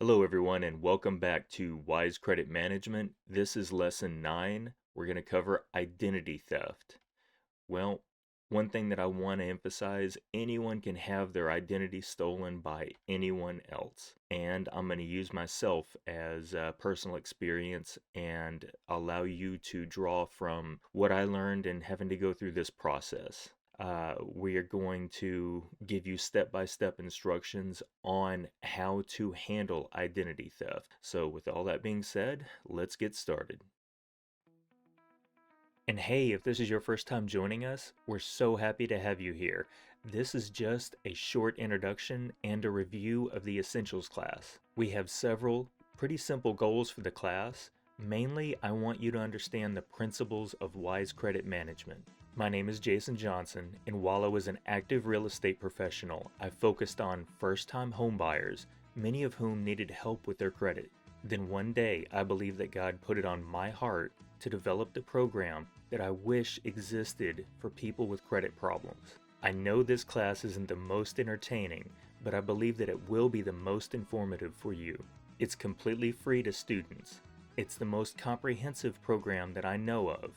Hello, everyone, and welcome back to Wise Credit Management. This is lesson 9. We're going to cover identity theft. Well, one thing that I want to emphasize, anyone can have their identity stolen by anyone else. And I'm going to use myself as a personal experience and allow you to draw from what I learned and having to go through this process. We are going to give you step-by-step instructions on how to handle identity theft. So with all that being said, let's get started. And hey, if this is your first time joining us, we're so happy to have you here. This is just a short introduction and a review of the Essentials class. We have several pretty simple goals for the class. Mainly, I want you to understand the principles of wise credit management. My name is Jason Johnson, and while I was an active real estate professional, I focused on first-time home buyers, many of whom needed help with their credit. Then one day, I believe that God put it on my heart to develop the program that I wish existed for people with credit problems. I know this class isn't the most entertaining, but I believe that it will be the most informative for you. It's completely free to students. It's the most comprehensive program that I know of,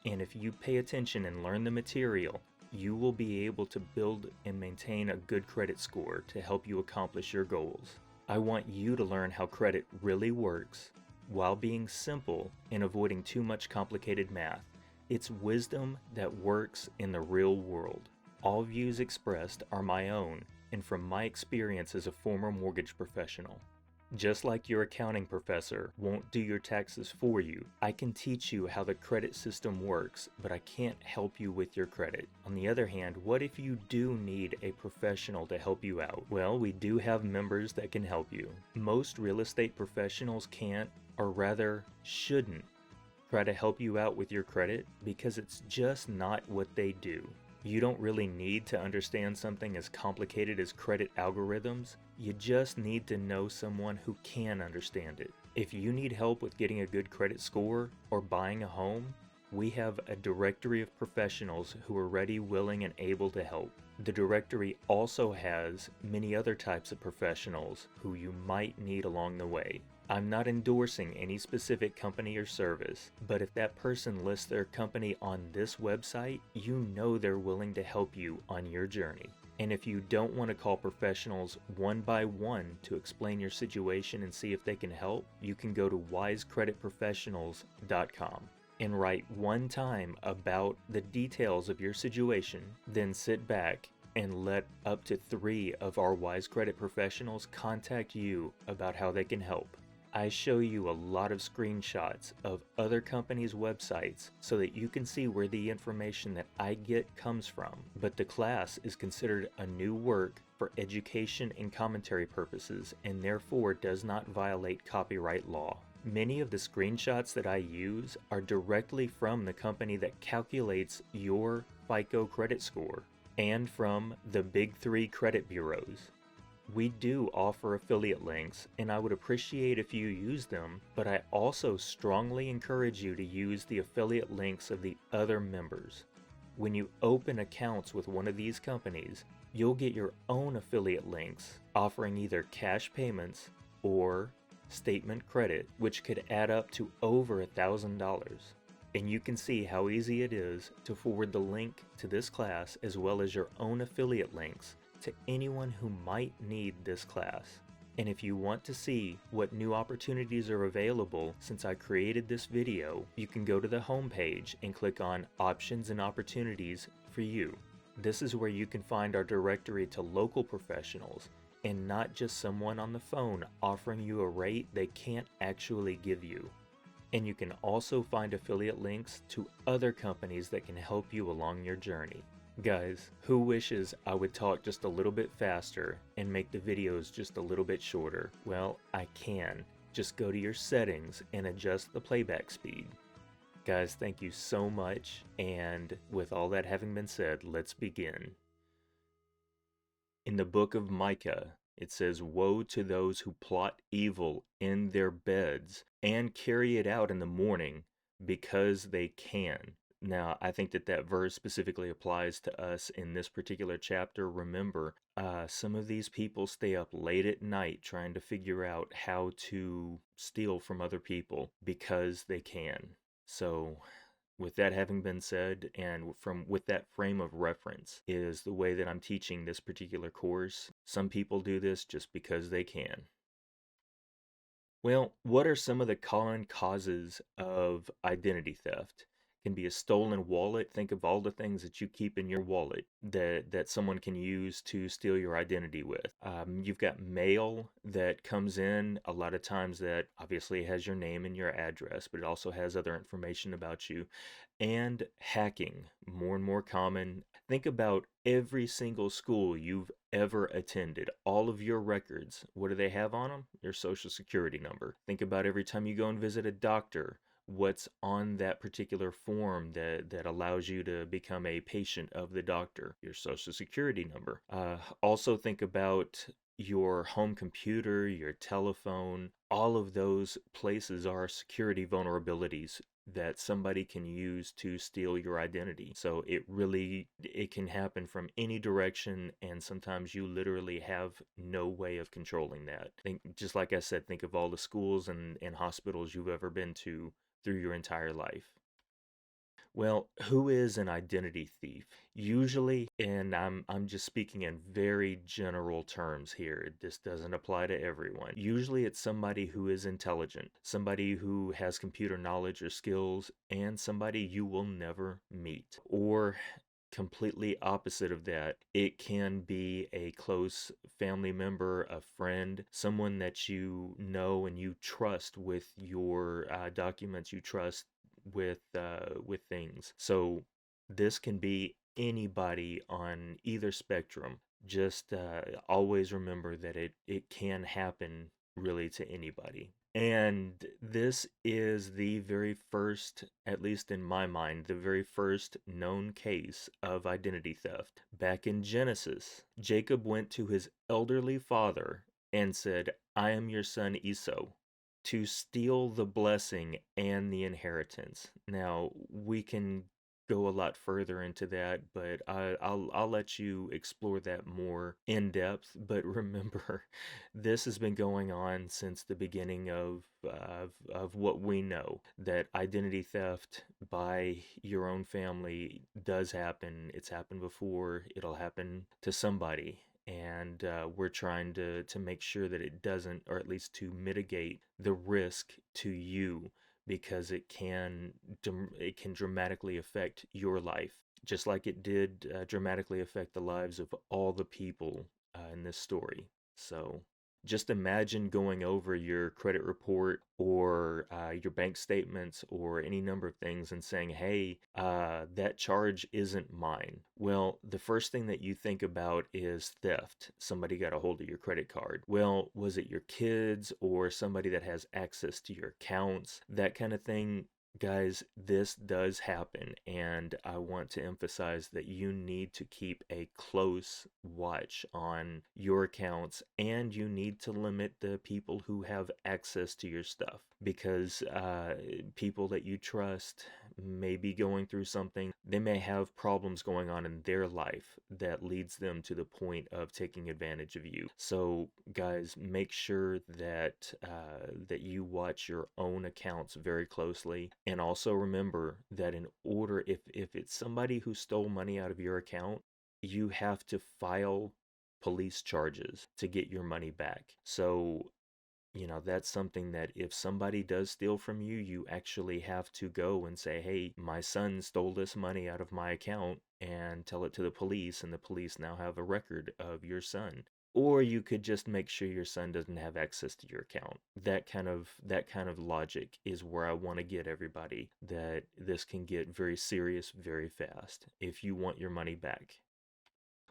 and if you pay attention and learn the material, you will be able to build and maintain a good credit score to help you accomplish your goals. I want you to learn how credit really works while being simple and avoiding too much complicated math. It's wisdom that works in the real world. All views expressed are my own and from my experience as a former mortgage professional. Just like your accounting professor won't do your taxes for you, I can teach you how the credit system works, but I can't help you with your credit. On the other hand, what if you do need a professional to help you out? Well, we do have members that can help you. Most real estate professionals can't, or rather shouldn't, try to help you out with your credit because it's just not what they do. You don't really need to understand something as complicated as credit algorithms. You just need to know someone who can understand it. If you need help with getting a good credit score or buying a home, we have a directory of professionals who are ready, willing, and able to help. The directory also has many other types of professionals who you might need along the way. I'm not endorsing any specific company or service, but if that person lists their company on this website, you know they're willing to help you on your journey. And if you don't want to call professionals one by one to explain your situation and see if they can help, you can go to wisecreditprofessionals.com and write one time about the details of your situation, then sit back and let up to 3 of our Wise Credit professionals contact you about how they can help. I show you a lot of screenshots of other companies' websites so that you can see where the information that I get comes from, but the class is considered a new work for education and commentary purposes and therefore does not violate copyright law. Many of the screenshots that I use are directly from the company that calculates your FICO credit score and from the big 3 credit bureaus. We do offer affiliate links, and I would appreciate if you use them, but I also strongly encourage you to use the affiliate links of the other members. When you open accounts with one of these companies, you'll get your own affiliate links offering either cash payments or statement credit, which could add up to over $1,000. And you can see how easy it is to forward the link to this class as well as your own affiliate links to anyone who might need this class. And if you want to see what new opportunities are available since I created this video, you can go to the home page and click on Options and Opportunities for you. This is where you can find our directory to local professionals and not just someone on the phone offering you a rate they can't actually give you. And you can also find affiliate links to other companies that can help you along your journey. Guys, who wishes I would talk just a little bit faster and make the videos just a little bit shorter? Well, I can. Just go to your settings and adjust the playback speed. Guys, thank you so much, and with all that having been said, let's begin. In the book of Micah, it says, "Woe to those who plot evil in their beds and carry it out in the morning because they can." Now, I think that that verse specifically applies to us in this particular chapter. Remember, some of these people stay up late at night trying to figure out how to steal from other people because they can. So, with that having been said, and from with that frame of reference, is the way that I'm teaching this particular course. Some people do this just because they can. Well, what are some of the common causes of identity theft? Can be a stolen wallet. Think of all the things that you keep in your wallet that someone can use to steal your identity with. You've got mail that comes in a lot of times that obviously has your name and your address, but it also has other information about you. And hacking, more and more common. Think about every single school you've ever attended, all of your records. What do they have on them? Your social security number. Think about every time you go and visit a doctor, what's on that particular form that allows you to become a patient of the doctor, your social security number. Also think about your home computer, your telephone. All of those places are security vulnerabilities that somebody can use to steal your identity. So it can happen from any direction, and sometimes you literally have no way of controlling that. Think, just like I said, think of all the schools and hospitals you've ever been to through your entire life. Well, who is an identity thief? Usually, and I'm just speaking in very general terms here. This doesn't apply to everyone. Usually it's somebody who is intelligent, somebody who has computer knowledge or skills, and somebody you will never meet. Or completely opposite of that, it can be a close family member, a friend, someone that you know and you trust with your documents, you trust with things. So this can be anybody on either spectrum. Just always remember that it can happen really to anybody. And this is the very first, at least in my mind, the very first known case of identity theft. Back in Genesis, Jacob went to his elderly father and said, I am your son Esau, to steal the blessing and the inheritance. Now, we can go a lot further into that, but I'll let you explore that more in depth. But remember, this has been going on since the beginning of what we know, that identity theft by your own family does happen. It's happened before. It'll happen to somebody. And we're trying to make sure that it doesn't, or at least to mitigate the risk to you, because it can dramatically affect your life, just like it did dramatically affect the lives of all the people in this story. So just imagine going over your credit report or your bank statements or any number of things and saying, hey, that charge isn't mine. Well, the first thing that you think about is theft. Somebody got a hold of your credit card. Well, was it your kids or somebody that has access to your accounts? That kind of thing. Guys, this does happen, and I want to emphasize that you need to keep a close watch on your accounts, and you need to limit the people who have access to your stuff, because people that you trust may be going through something. They may have problems going on in their life that leads them to the point of taking advantage of you. So, guys, make sure that you watch your own accounts very closely, and also remember that in order, if it's somebody who stole money out of your account, you have to file police charges to get your money back. So that's something that if somebody does steal from you, you actually have to go and say, hey, my son stole this money out of my account, and tell it to the police, and the police now have a record of your son. Or you could just make sure your son doesn't have access to your account. That kind of logic is where I want to get everybody, that this can get very serious very fast if you want your money back.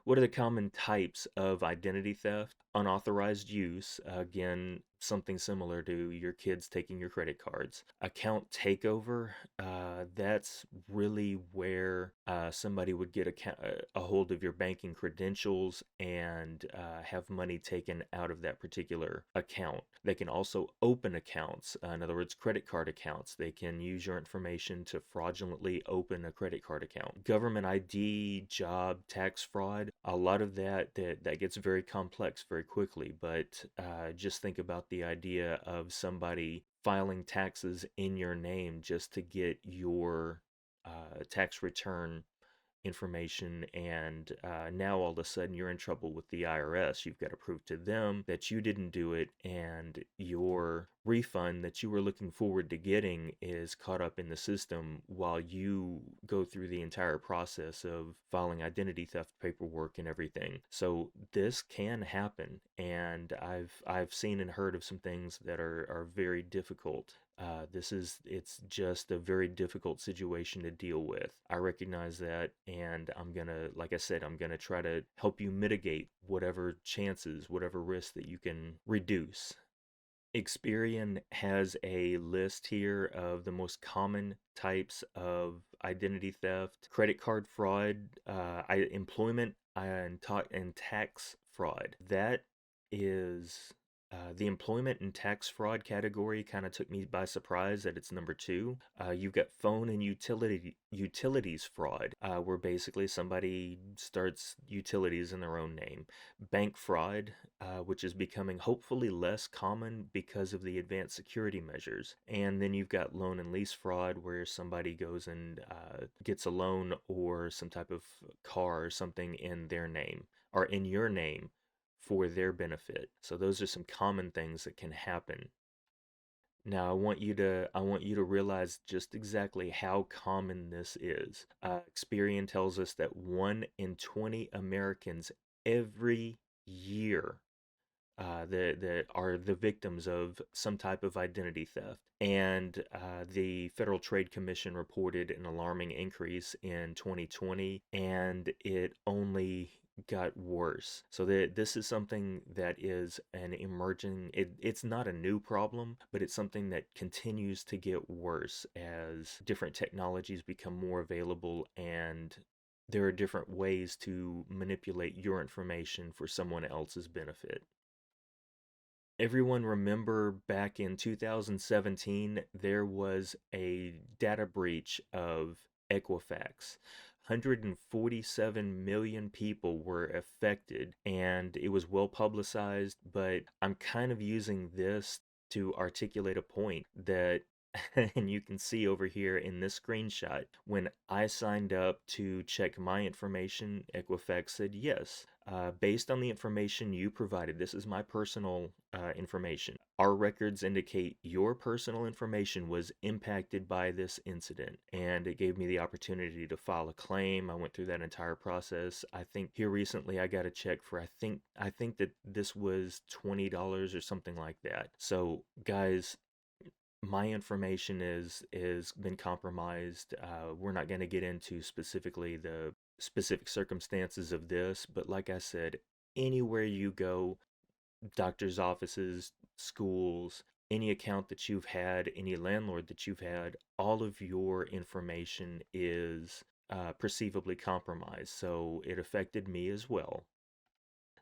What are the common types of identity theft? Unauthorized use. Again, something similar to your kids taking your credit cards. Account takeover, that's really where somebody would get a hold of your banking credentials and have money taken out of that particular account. They can also open accounts, in other words, credit card accounts. They can use your information to fraudulently open a credit card account. Government ID, job, tax fraud, a lot of that gets very complex very quickly, but just think about the idea of somebody filing taxes in your name just to get your tax return information, and now all of a sudden you're in trouble with the IRS. You've got to prove to them that you didn't do it, and your refund that you were looking forward to getting is caught up in the system while you go through the entire process of filing identity theft paperwork and everything. So this can happen, and I've seen and heard of some things that are very difficult. It's just a very difficult situation to deal with. I recognize that, and like I said, I'm gonna try to help you mitigate whatever chances, whatever risks that you can reduce. Experian has a list here of the most common types of identity theft: credit card fraud, employment and tax fraud. That is the employment and tax fraud category kind of took me by surprise that it's number two. You've got phone and utilities fraud, where basically somebody starts utilities in their own name. Bank fraud, which is becoming hopefully less common because of the advanced security measures. And then you've got loan and lease fraud, where somebody goes and gets a loan or some type of car or something in their name or in your name for their benefit. So those are some common things that can happen. Now I want you to realize just exactly how common this is. Experian tells us that 1 in 20 Americans every year that are the victims of some type of identity theft. And the Federal Trade Commission reported an alarming increase in 2020, and it only got worse. So this is something that is an emerging, it's not a new problem, but it's something that continues to get worse as different technologies become more available, and there are different ways to manipulate your information for someone else's benefit. Everyone remember back in 2017, there was a data breach of Equifax. 147 million people were affected, and it was well publicized, but I'm kind of using this to articulate a point that and you can see over here in this screenshot, when I signed up to check my information, Equifax said yes. Based on the information you provided, this is my personal information. Our records indicate your personal information was impacted by this incident, and it gave me the opportunity to file a claim. I went through that entire process. I think here recently I got a check for I think that this was $20 or something like that. So guys, my information is been compromised. We're not going to get into specifically the specific circumstances of this, but like I said, anywhere you go, doctor's offices, schools, any account that you've had, any landlord that you've had, all of your information is perceivably compromised. So it affected me as well.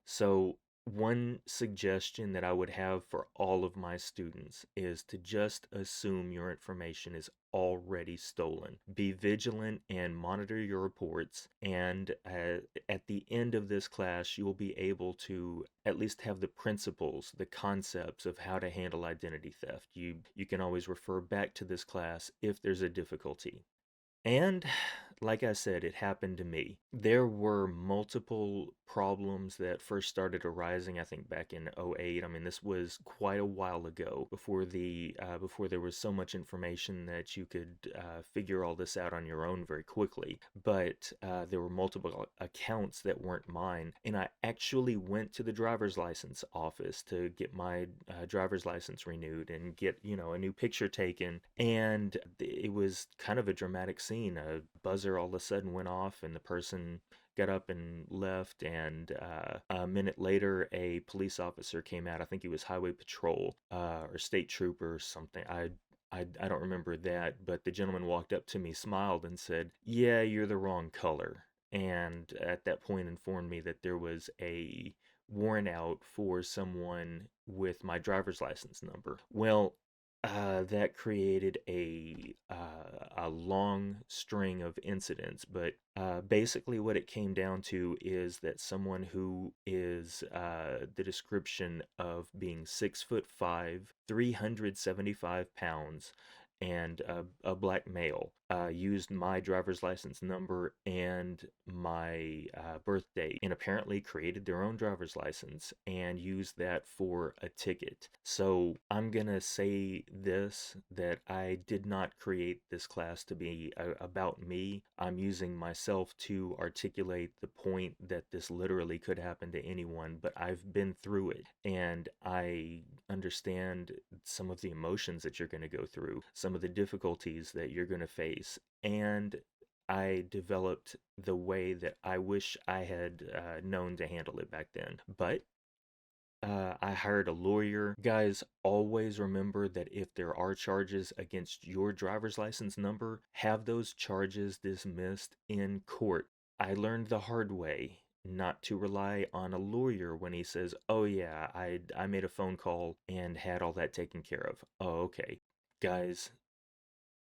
So, one suggestion that I would have for all of my students is to just assume your information is already stolen. Be vigilant and monitor your reports, and at the end of this class, you will be able to at least have the principles, the concepts of how to handle identity theft. You can always refer back to this class if there's a difficulty. And like I said, it happened to me. There were multiple problems that first started arising, I think back in '08. I mean, this was quite a while ago before there was so much information that you could figure all this out on your own very quickly. But there were multiple accounts that weren't mine, and I actually went to the driver's license office to get my driver's license renewed and get a new picture taken. And it was kind of a dramatic scene. A buzzer buzzer all of a sudden went off and the person got up and left, and a minute later a police officer came out. I think he was highway patrol or state trooper or something. I don't remember that, but the gentleman walked up to me, smiled, and said, "Yeah, you're the wrong color." And at that point informed me that there was a warrant out for someone with my driver's license number. Well, that created a long string of incidents, but basically what it came down to is that someone who is the description of being 6'5", 375 pounds, and a black male used my driver's license number and my birth date, and apparently created their own driver's license and used that for a ticket. So I'm gonna say this, that I did not create this class to be about me. I'm using myself to articulate the point that this literally could happen to anyone, but I've been through it and I understand some of the emotions that you're going to go through, some of the difficulties that you're going to face, and I developed the way that I wish I had known to handle it back then. But I hired a lawyer. Guys, always remember that if there are charges against your driver's license number, have those charges dismissed in court. I learned the hard way not to rely on a lawyer when he says, "Oh yeah, I made a phone call and had all that taken care of." Oh, okay. Guys,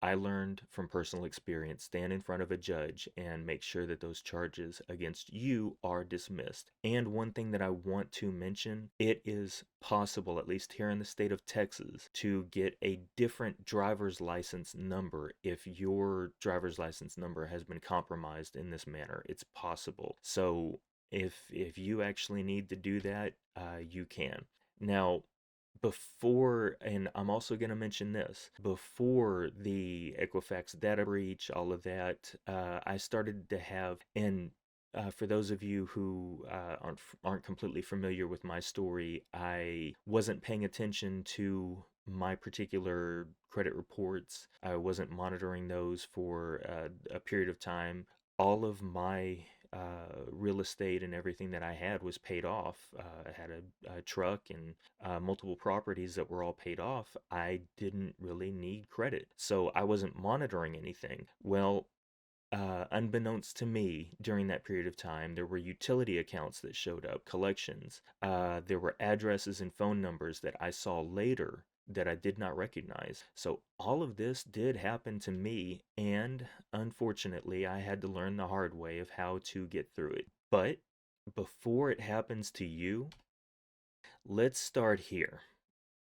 I learned from personal experience, stand in front of a judge and make sure that those charges against you are dismissed. And one thing that I want to mention, it is possible, at least here in the state of Texas, to get a different driver's license number if your driver's license number has been compromised in this manner. It's possible. So if you actually need to do that, you can. Now, before, and I'm also going to mention this, before the Equifax data breach, all of that, I started to have, and for those of you who aren't completely familiar with my story, I wasn't paying attention to my particular credit reports. I wasn't monitoring those for a period of time. All of my real estate and everything that I had was paid off. I had a truck and multiple properties that were all paid off. I didn't really need credit, so I wasn't monitoring anything. Well, unbeknownst to me, during that period of time, there were utility accounts that showed up, collections. There were addresses and phone numbers that I saw later that I did not recognize. So all of this did happen to me, and unfortunately, I had to learn the hard way of how to get through it. But before it happens to you, let's start here.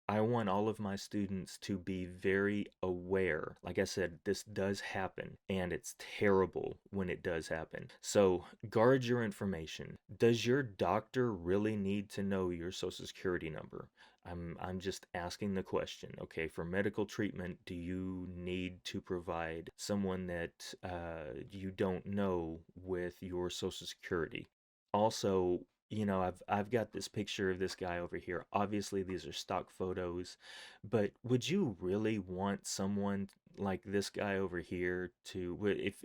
I want all of my students to be very aware. Like I said, this does happen, and it's terrible when it does happen. So guard your information. Does your doctor really need to know your social security number? I'm just asking the question. Okay, for medical treatment, do you need to provide someone that you don't know with your social security? Also, I've got this picture of this guy over here. Obviously, these are stock photos, but would you really want someone like this guy over here to,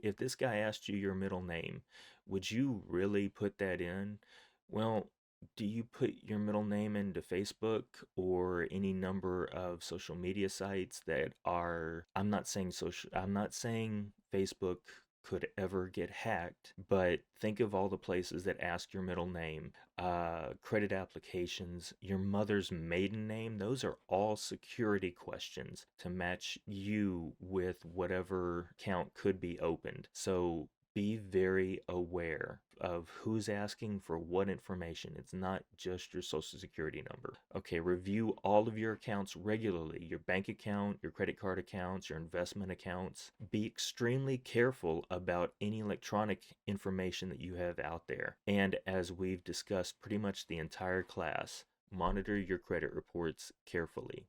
if this guy asked you your middle name, would you really put that in? Well, do you put your middle name into Facebook or any number of social media sites that are, I'm not saying Facebook could ever get hacked, but think of all the places that ask your middle name, credit applications, your mother's maiden name. Those are all security questions to match you with whatever account could be opened. So be very aware of who's asking for what information. It's not just your social security number. Okay, review all of your accounts regularly, your bank account, your credit card accounts, your investment accounts. Be extremely careful about any electronic information that you have out there. And as we've discussed pretty much the entire class, monitor your credit reports carefully.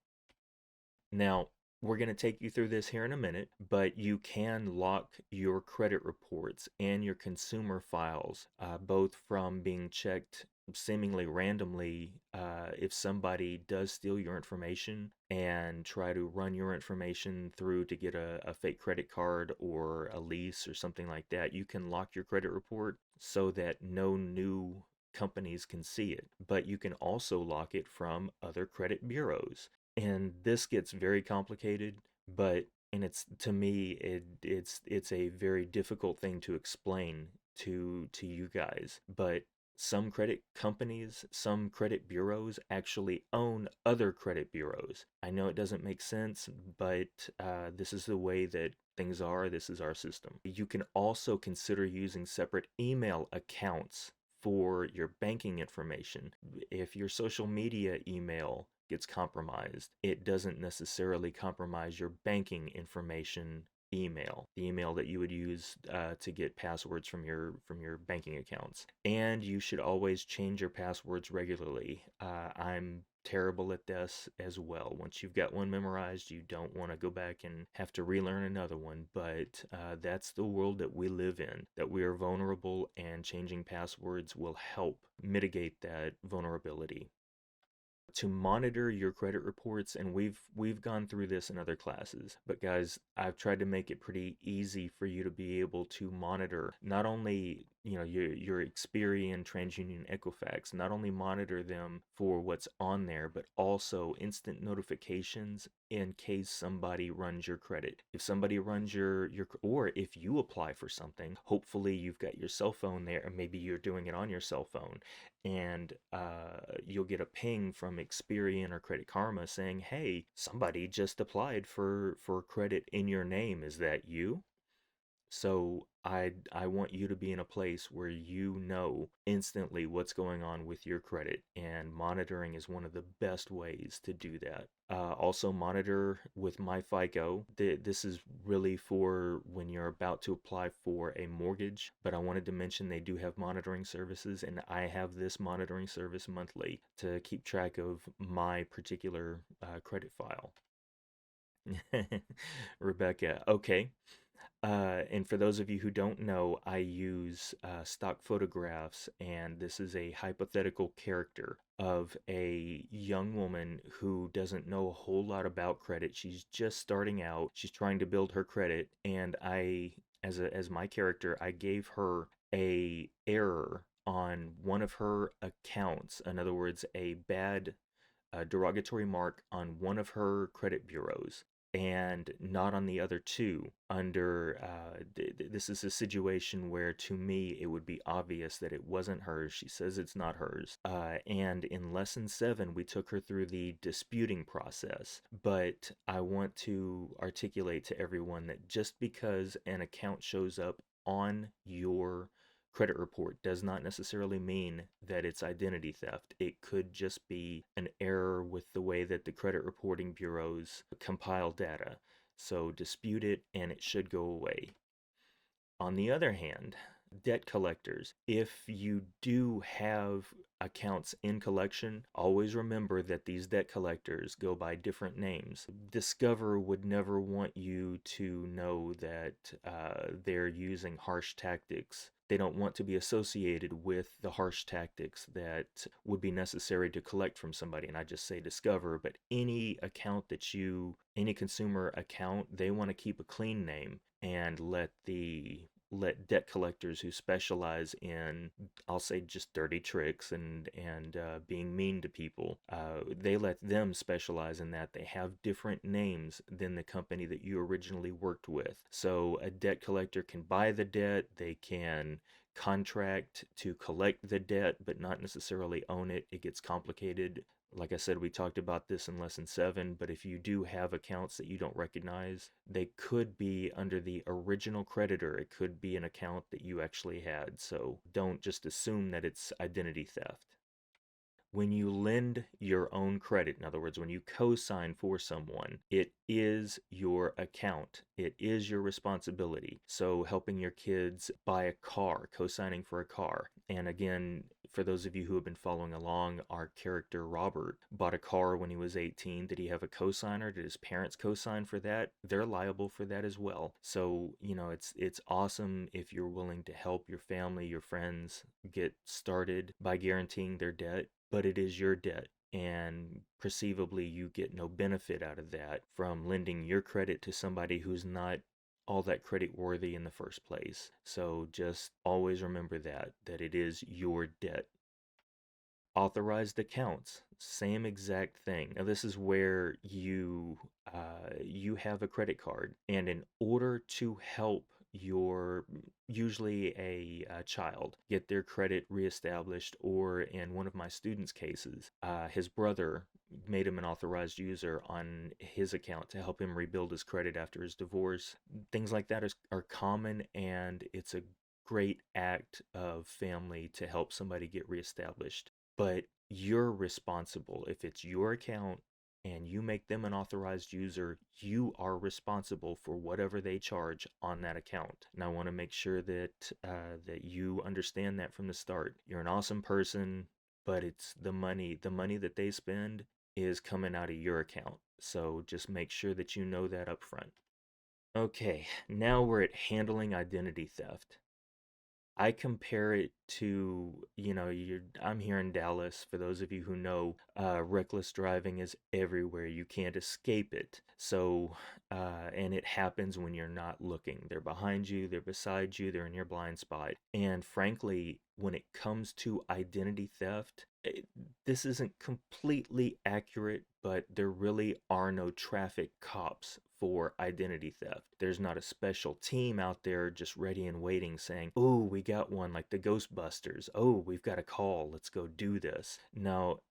Now, We're going to take you through this here in a minute, but you can lock your credit reports and your consumer files, both from being checked seemingly randomly. If somebody does steal your information and try to run your information through to get a fake credit card or a lease or something like that, you can lock your credit report so that no new companies can see it. But you can also lock it from other credit bureaus, and this gets very complicated, but and it's to me it's a very difficult thing to explain to you guys. But some credit companies, some credit bureaus actually own other credit bureaus. I know it doesn't make sense, but this is the way that things are. This is our system. You can also consider using separate email accounts for your banking information. If your social media email gets compromised, it doesn't necessarily compromise your banking information email, the email that you would use to get passwords from your banking accounts. And you should always change your passwords regularly. I'm terrible at this as well. Once you've got one memorized, you don't want to go back and have to relearn another one. But that's the world that we live in, that we are vulnerable, and changing passwords will help mitigate that vulnerability. To monitor your credit reports, and we've gone through this in other classes, but guys, I've tried to make it pretty easy for you to be able to monitor not only your Experian, TransUnion, Equifax, not only monitor them for what's on there, but also instant notifications in case somebody runs your credit. If somebody runs your or if you apply for something, hopefully you've got your cell phone there, or maybe you're doing it on your cell phone, and you'll get a ping from Experian or Credit Karma saying, "Hey, somebody just applied for credit in your name. Is that you?" So I want you to be in a place where you know instantly what's going on with your credit, and monitoring is one of the best ways to do that. Also monitor with my FICO. This is really for when you're about to apply for a mortgage, but I wanted to mention they do have monitoring services, and I have this monitoring service monthly to keep track of my particular credit file. Rebecca, okay. And for those of you who don't know, I use stock photographs, and this is a hypothetical character of a young woman who doesn't know a whole lot about credit. She's just starting out. She's trying to build her credit, and as my character, I gave her a error on one of her accounts. In other words, a bad derogatory mark on one of her credit bureaus and not on the other two. Under this is a situation where to me it would be obvious that it wasn't hers. She says it's not hers, and in lesson 7 we took her through the disputing process. But I want to articulate to everyone that just because an account shows up on your credit report does not necessarily mean that it's identity theft. It could just be an error with the way that the credit reporting bureaus compile data. So dispute it and it should go away. On the other hand, debt collectors, if you do have accounts in collection, always remember that these debt collectors go by different names. Discover would never want you to know that they're using harsh tactics. They don't want to be associated with the harsh tactics that would be necessary to collect from somebody. And I just say Discover, but any account that any consumer account, they want to keep a clean name and let debt collectors who specialize in, I'll say, just dirty tricks and being mean to people, they let them specialize in that. They have different names than the company that you originally worked with. So a debt collector can buy the debt, they can contract to collect the debt, but not necessarily own it. It gets complicated. Like I said, we talked about this in lesson 7, but if you do have accounts that you don't recognize, they could be under the original creditor. It could be an account that you actually had. So don't just assume that it's identity theft. When you lend your own credit, in other words, when you co-sign for someone, it is your account. It is your responsibility. So helping your kids buy a car, co-signing for a car. And again, for those of you who have been following along, our character Robert bought a car when he was 18. Did he have a cosigner? Did his parents cosign for that? They're liable for that as well. So, it's awesome if you're willing to help your family, your friends get started by guaranteeing their debt, but it is your debt. And perceivably, you get no benefit out of that from lending your credit to somebody who's not all that credit worthy in the first place. So just always remember that it is your debt. Authorized accounts, same exact thing. Now this is where you have a credit card, and in order to help your usually a child get their credit reestablished, or in one of my students' cases, his brother made him an authorized user on his account to help him rebuild his credit after his divorce. Things like that are common, and it's a great act of family to help somebody get reestablished. But you're responsible. If it's your account and you make them an authorized user, you are responsible for whatever they charge on that account. And I want to make sure that you understand that from the start. You're an awesome person, but it's the money that they spend is coming out of your account. So just make sure that you know that up front. Okay, now we're at handling identity theft. I compare it to, I'm here in Dallas. For those of you who know, reckless driving is everywhere. You can't escape it. So, and it happens when you're not looking. They're behind you, they're beside you, they're in your blind spot. And frankly, when it comes to identity theft, this isn't completely accurate, but there really are no traffic cops for identity theft. There's not a special team out there just ready and waiting saying, "Oh, we got one," like the Ghostbusters. "Oh, we've got a call. Let's go do this." No,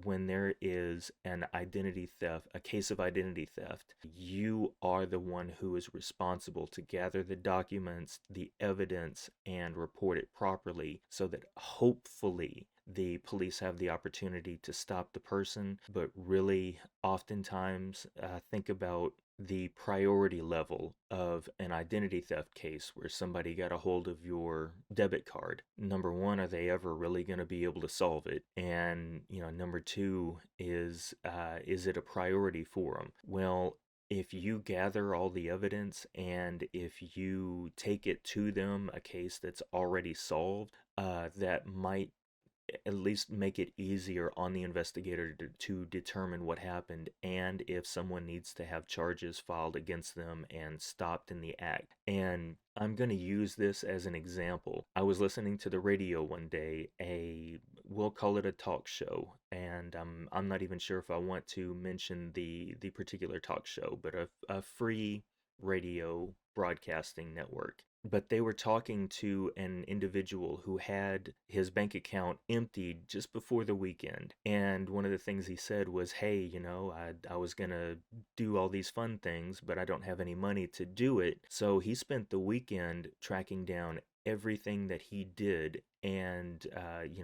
when there is an identity theft, a case of identity theft, you are the one who is responsible to gather the documents, the evidence, and report it properly so that hopefully the police have the opportunity to stop the person. But really, oftentimes, think about the priority level of an identity theft case where somebody got a hold of your debit card. Number one, are they ever really going to be able to solve it? And, number two is it a priority for them? Well, if you gather all the evidence and if you take it to them, a case that's already solved, that might at least make it easier on the investigator to determine what happened and if someone needs to have charges filed against them and stopped in the act. And I'm going to use this as an example. I was listening to the radio one day, we'll call it a talk show, and I'm not even sure if I want to mention the particular talk show, but a free radio broadcasting network. But they were talking to an individual who had his bank account emptied just before the weekend. And one of the things he said was, "Hey, I was going to do all these fun things, but I don't have any money to do it." So he spent the weekend tracking down everything that he did, and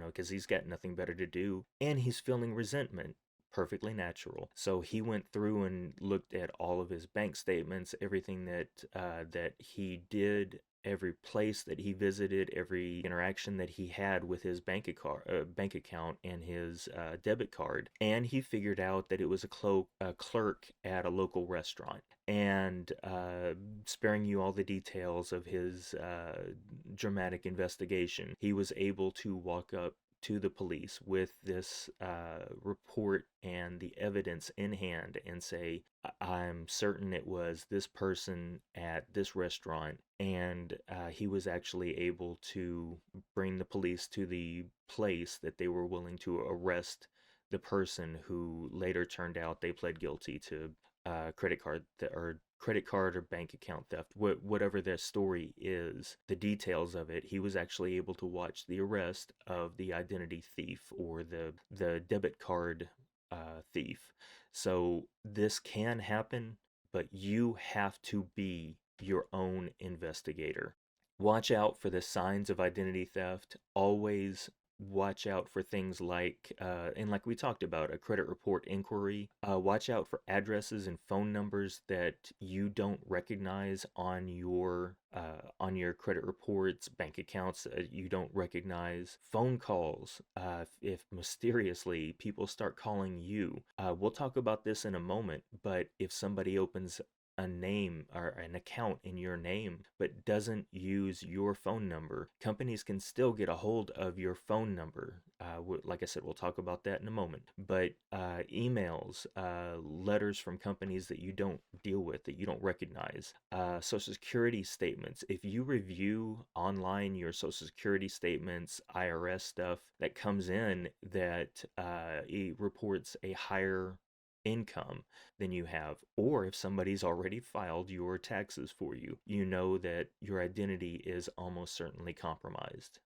because he's got nothing better to do, and he's feeling resentment. Perfectly natural. So he went through and looked at all of his bank statements, everything that he did, every place that he visited, every interaction that he had with his bank account and his debit card, and he figured out that it was a clerk at a local restaurant. And sparing you all the details of his dramatic investigation, he was able to walk up to the police with this report and the evidence in hand and say, "I'm certain it was this person at this restaurant." And he was actually able to bring the police to the place that they were willing to arrest the person, who later turned out they pled guilty to credit card or bank account theft. Whatever their story is, the details of it, he was actually able to watch the arrest of the identity thief, or the debit card thief. So this can happen, but you have to be your own investigator. Watch out for the signs of identity theft. Always watch out for things like, and like we talked about, a credit report inquiry. Watch out for addresses and phone numbers that you don't recognize on your credit reports, bank accounts. You don't recognize phone calls. If mysteriously people start calling you, we'll talk about this in a moment. But if somebody opens a name or an account in your name but doesn't use your phone number, companies can still get a hold of your phone number. Like I said, we'll talk about that in a moment. But emails, letters from companies that you don't deal with, that you don't recognize, social security statements. If you review online your social security statements, IRS stuff that comes in that it reports a higher income than you have, or if somebody's already filed your taxes for you, you know that your identity is almost certainly compromised.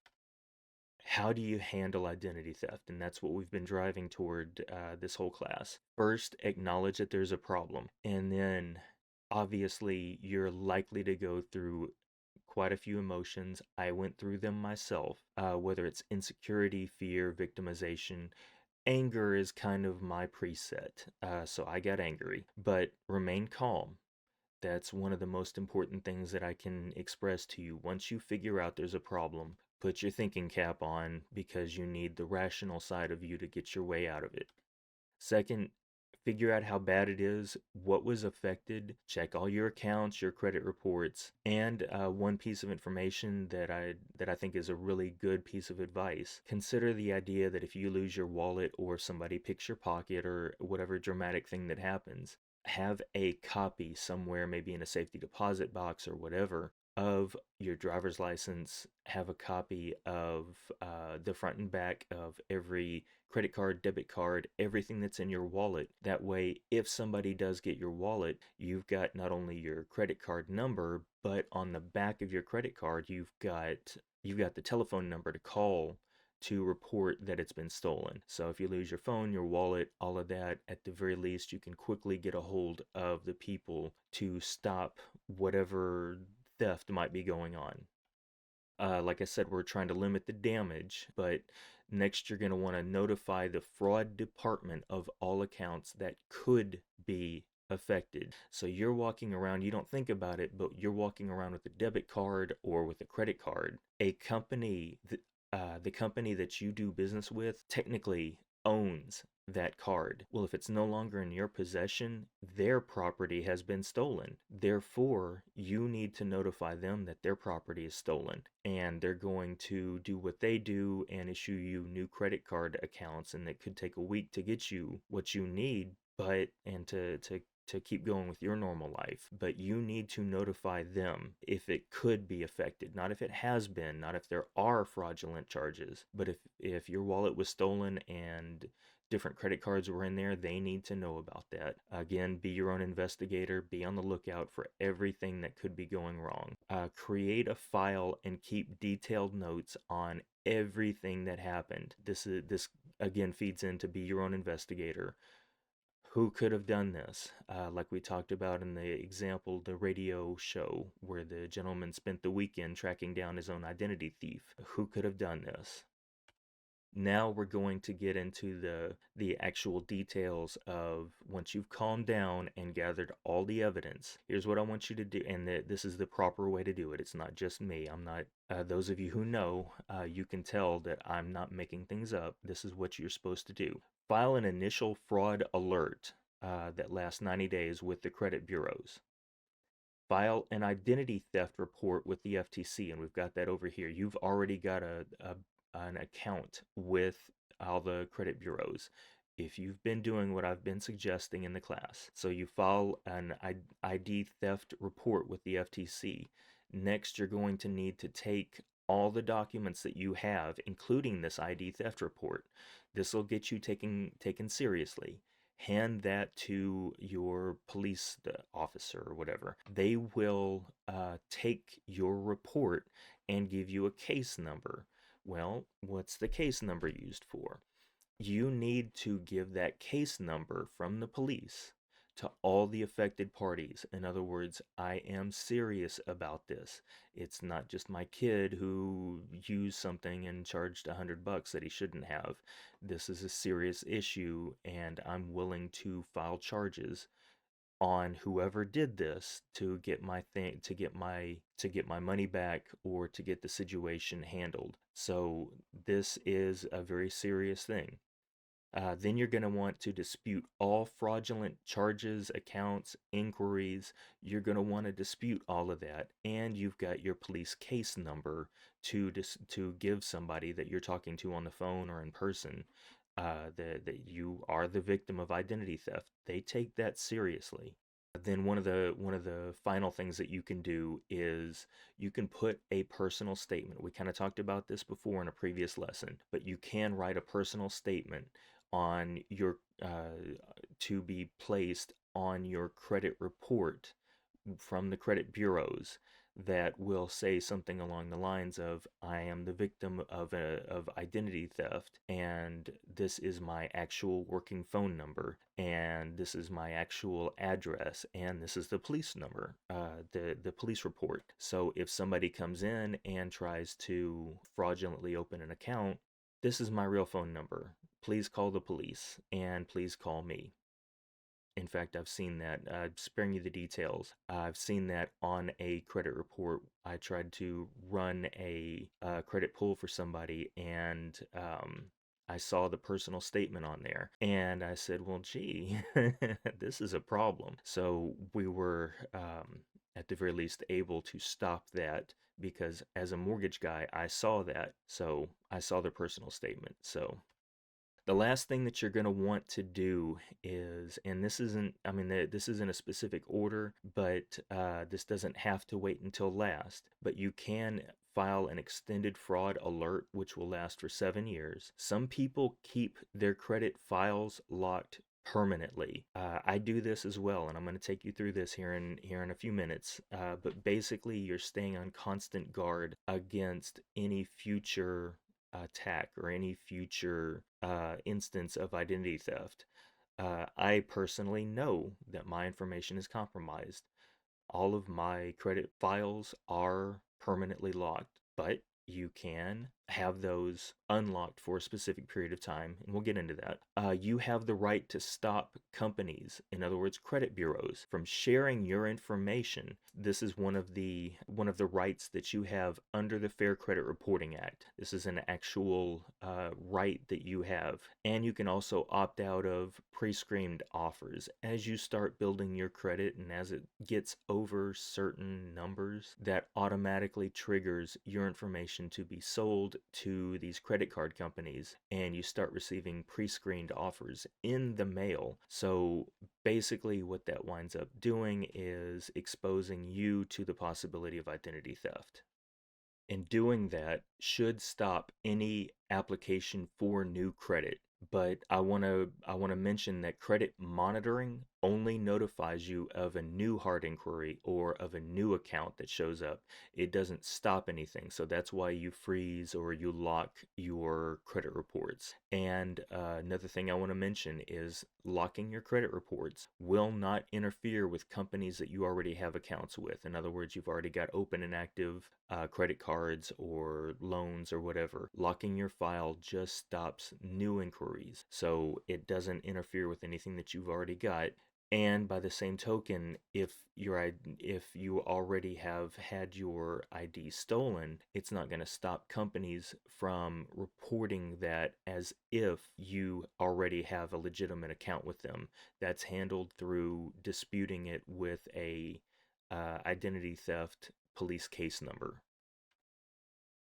How do you handle identity theft? And that's what we've been driving toward this whole class. First, acknowledge that there's a problem, and then obviously you're likely to go through quite a few emotions. I went through them myself, whether it's insecurity, fear, victimization. Anger is kind of my preset, so I got angry, but remain calm. That's one of the most important things that I can express to you. Once you figure out there's a problem, put your thinking cap on because you need the rational side of you to get your way out of it. Second, figure out how bad it is, what was affected, check all your accounts, your credit reports, and one piece of information that I think is a really good piece of advice. Consider the idea that if you lose your wallet or if somebody picks your pocket or whatever dramatic thing that happens, have a copy somewhere, maybe in a safety deposit box or whatever, of your driver's license. Have a copy of the front and back of every credit card, debit card, everything that's in your wallet. That way, if somebody does get your wallet, you've got not only your credit card number, but on the back of your credit card, you've got the telephone number to call to report that it's been stolen. So if you lose your phone, your wallet, all of that, at the very least, you can quickly get a hold of the people to stop whatever theft might be going on. Like I said, we're trying to limit the damage, but next you're going to want to notify the fraud department of all accounts that could be affected. So you're walking around, you don't think about it, but you're walking around with a debit card or with a credit card. The company that you do business with technically owns that card. Well, if it's no longer in your possession, their property has been stolen. Therefore, you need to notify them that their property is stolen. And they're going to do what they do and issue you new credit card accounts. And it could take a week to get you what you need, but and to keep going with your normal life, but you need to notify them if it could be affected, not if it has been, not if there are fraudulent charges, but if your wallet was stolen and different credit cards were in there, they need to know about that. Again, be your own investigator, be on the lookout for everything that could be going wrong. Create a file and keep detailed notes on everything that happened. This again feeds into be your own investigator. Who could have done this? Like we talked about in the example, the radio show where the gentleman spent the weekend tracking down his own identity thief. Who could have done this? Now we're going to get into the actual details of once you've calmed down and gathered all the evidence. Here's what I want you to do, and this is the proper way to do it. It's not just me. I'm not. Those of you who know, you can tell that I'm not making things up. This is what you're supposed to do. File an initial fraud alert that lasts 90 days with the credit bureaus. File an identity theft report with the FTC, and we've got that over here. You've already got an account with all the credit bureaus if you've been doing what I've been suggesting in the class. So you file an ID theft report with the FTC. Next, you're going to need to take all the documents that you have, including this ID theft report. This will get you taken seriously. Hand that to your police officer or whatever. They will take your report and give you a case number. Well, what's the case number used for? You need to give that case number from the police to all the affected parties. In other words, I am serious about this. It's not just my kid who used something and charged $100 that he shouldn't have. This is a serious issue, and I'm willing to file charges on whoever did this to get my thing to get my money back or to get the situation handled. So this is a very serious thing. Then you're going to want to dispute all fraudulent charges, accounts, inquiries. You're going to want to dispute all of that, and you've got your police case number to give somebody that you're talking to on the phone or in person that you are the victim of identity theft. They take that seriously. Then one of the final things that you can do is you can put a personal statement. We kind of talked about this before in a previous lesson, but you can write a personal statement on your to be placed on your credit report from the credit bureaus that will say something along the lines of, I am the victim of identity theft, and this is my actual working phone number, and this is my actual address, and this is the police number, the police report. So if somebody comes in and tries to fraudulently open an account, this is my real phone number. Please call the police, and please call me. In fact, I've seen that. Sparing you the details, I've seen that on a credit report. I tried to run a credit pull for somebody, and I saw the personal statement on there, and I said, well, gee, this is a problem. So we were, at the very least, able to stop that because as a mortgage guy, I saw that. So I saw the personal statement. So the last thing that you're going to want to do is, and this isn't, I mean, this isn't a specific order, but this doesn't have to wait until last, but you can file an extended fraud alert, which will last for 7 years. Some people keep their credit files locked permanently. I do this as well, and I'm going to take you through this here in a few minutes. But basically, you're staying on constant guard against any future attack or any future instance of identity theft. I personally know that my information is compromised. All of my credit files are permanently locked, but you can have those unlocked for a specific period of time, and we'll get into that. You have the right to stop companies, in other words, credit bureaus, from sharing your information. This is one of the rights that you have under the Fair Credit Reporting Act. This is an actual right that you have, and you can also opt out of pre-screened offers as you start building your credit, and as it gets over certain numbers, that automatically triggers your information to be sold to these credit card companies, and you start receiving pre-screened offers in the mail. So basically what that winds up doing is exposing you to the possibility of identity theft. And doing that should stop any application for new credit. But I want to mention that credit monitoring only notifies you of a new hard inquiry or of a new account that shows up. It doesn't stop anything. So that's why you freeze or you lock your credit reports. And another thing I want to mention is locking your credit reports will not interfere with companies that you already have accounts with. In other words, you've already got open and active credit cards or loans or whatever. Locking your file just stops new inquiries. So it doesn't interfere with anything that you've already got. And by the same token, if you already have had your ID stolen, it's not going to stop companies from reporting that as if you already have a legitimate account with them. That's handled through disputing it with a identity theft police case number.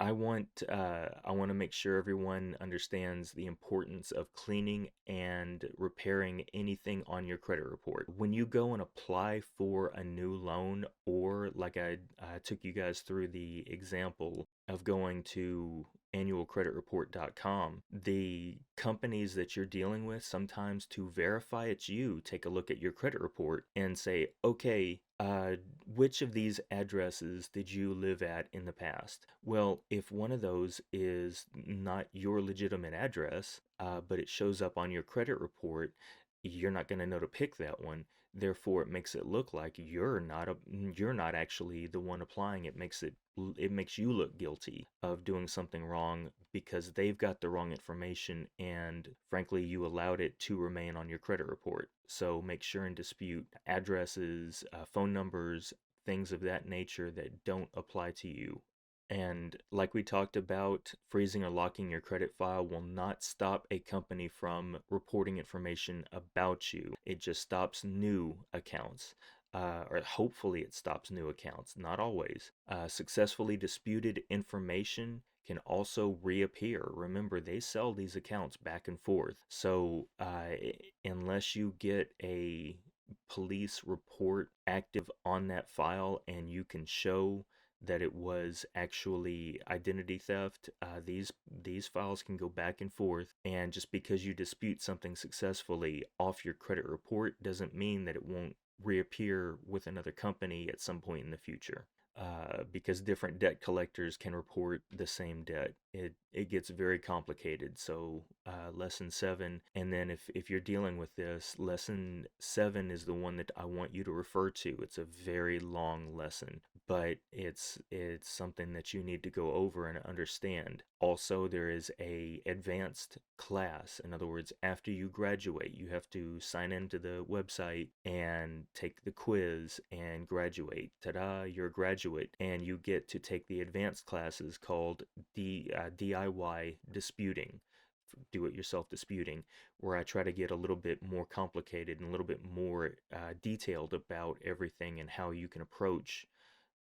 I want to make sure everyone understands the importance of cleaning and repairing anything on your credit report. When you go and apply for a new loan, or like I took you guys through the example of going to annualcreditreport.com, the companies that you're dealing with, sometimes to verify it's you, take a look at your credit report and say, okay, which of these addresses did you live at in the past? Well, if one of those is not your legitimate address, but it shows up on your credit report, you're not going to know to pick that one. Therefore, it makes it look like you're not actually the one applying. It makes you look guilty of doing something wrong because they've got the wrong information, and frankly, you allowed it to remain on your credit report. So make sure and dispute addresses, phone numbers, things of that nature that don't apply to you. And like we talked about, freezing or locking your credit file will not stop a company from reporting information about you. It just stops new accounts. Or hopefully it stops new accounts, not always. Successfully disputed information can also reappear. Remember, they sell these accounts back and forth. So unless you get a police report active on that file and you can show that it was actually identity theft, these files can go back and forth. And just because you dispute something successfully off your credit report doesn't mean that it won't reappear with another company at some point in the future. Because different debt collectors can report the same debt. It gets very complicated. So lesson 7, and then if you're dealing with this, lesson 7 is the one that I want you to refer to. It's a very long lesson, but it's something that you need to go over and understand. Also, there is a advanced class. In other words, after you graduate, you have to sign into the website and take the quiz and graduate. Ta-da, you're a graduate, and you get to take the advanced classes called DIY disputing, do-it-yourself disputing, where I try to get a little bit more complicated and a little bit more detailed about everything and how you can approach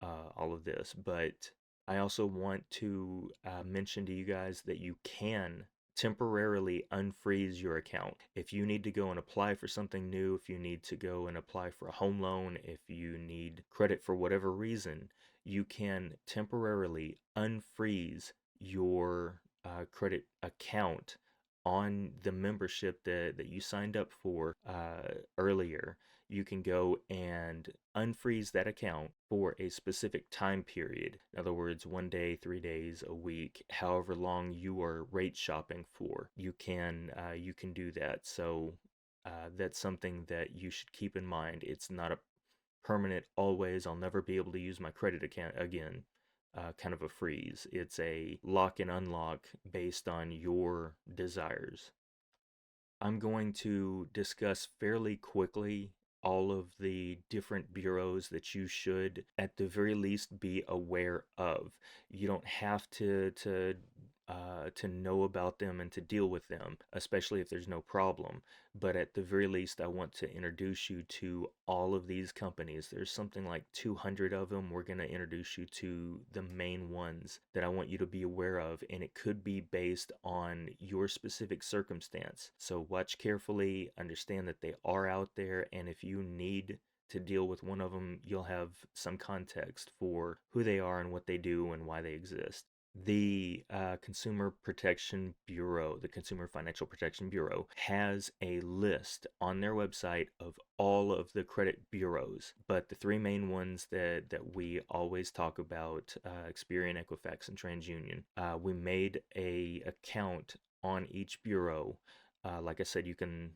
all of this. But I also want to mention to you guys that you can temporarily unfreeze your account. If you need to go and apply for something new, if you need to go and apply for a home loan, if you need credit for whatever reason, you can temporarily unfreeze your credit account on the membership that you signed up for earlier. You can go and unfreeze that account for a specific time period. In other words, 1 day, 3 days, a week, however long you are rate shopping for. You can do that. So that's something that you should keep in mind. It's not a permanent, always, I'll never be able to use my credit account again. Kind of a freeze. It's a lock and unlock based on your desires. I'm going to discuss fairly quickly all of the different bureaus that you should at the very least be aware of. You don't have to know about them and to deal with them, especially if there's no problem. But at the very least, I want to introduce you to all of these companies. There's something like 200 of them. We're going to introduce you to the main ones that I want you to be aware of, and it could be based on your specific circumstance. So watch carefully, understand that they are out there, and if you need to deal with one of them, you'll have some context for who they are and what they do and why they exist. The Consumer Protection Bureau, the Consumer Financial Protection Bureau, has a list on their website of all of the credit bureaus, but the three main ones that we always talk about, Experian, Equifax, and TransUnion, we made a account on each bureau. Like I said, you can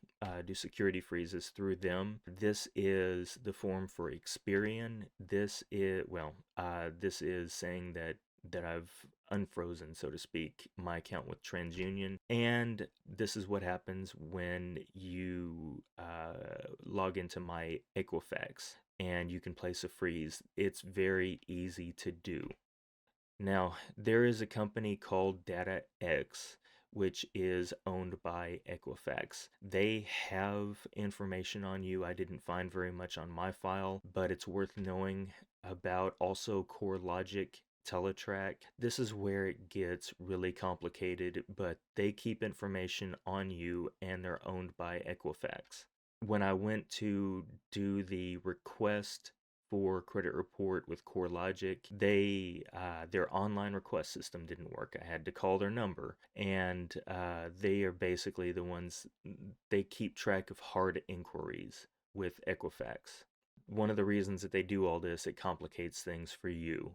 do security freezes through them. This is the form for Experian. This is saying that I've unfrozen, so to speak, my account with TransUnion. And this is what happens when you log into my Equifax and you can place a freeze. It's very easy to do. Now, there is a company called DataX, which is owned by Equifax. They have information on you I didn't find very much on my file, but it's worth knowing about. Also, CoreLogic, Teletrack. This is where it gets really complicated, but they keep information on you and they're owned by Equifax. When I went to do the request for credit report with CoreLogic, their online request system didn't work. I had to call their number, and they are basically the ones, they keep track of hard inquiries with Equifax. One of the reasons that they do all this, it complicates things for you.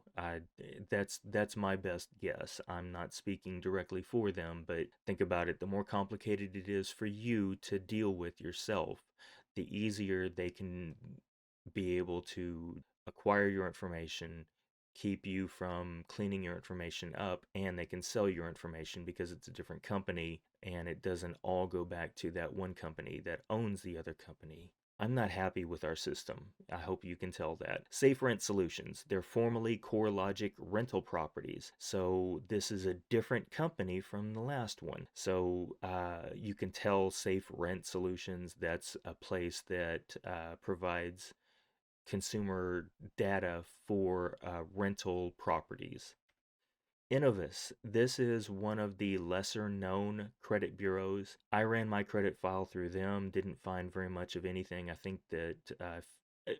That's my best guess. I'm not speaking directly for them, but think about it. The more complicated it is for you to deal with yourself, the easier they can be able to acquire your information, keep you from cleaning your information up, and they can sell your information because it's a different company and it doesn't all go back to that one company that owns the other company. I'm not happy with our system. I hope you can tell that. Safe Rent Solutions. They're formerly CoreLogic Rental Properties. So this is a different company from the last one. So you can tell Safe Rent Solutions, that's a place that provides consumer data for rental properties. Innovis, this is one of the lesser known credit bureaus. I ran my credit file through them, didn't find very much of anything. I think that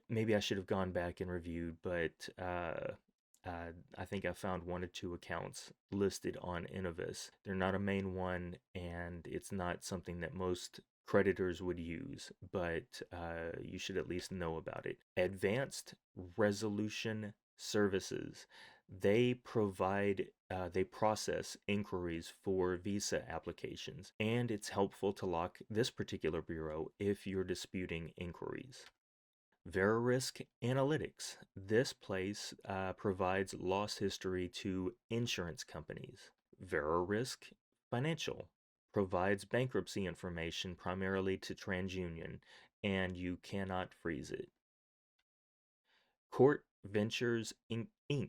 maybe I should have gone back and reviewed, but I think I found one or two accounts listed on Innovis. They're not a main one, and it's not something that most creditors would use, but you should at least know about it. Advanced Resolution Services. They they process inquiries for visa applications, and it's helpful to lock this particular bureau if you're disputing inquiries. Verisk Analytics. This place provides loss history to insurance companies. Verisk Financial provides bankruptcy information primarily to TransUnion, and you cannot freeze it. Court Ventures Inc.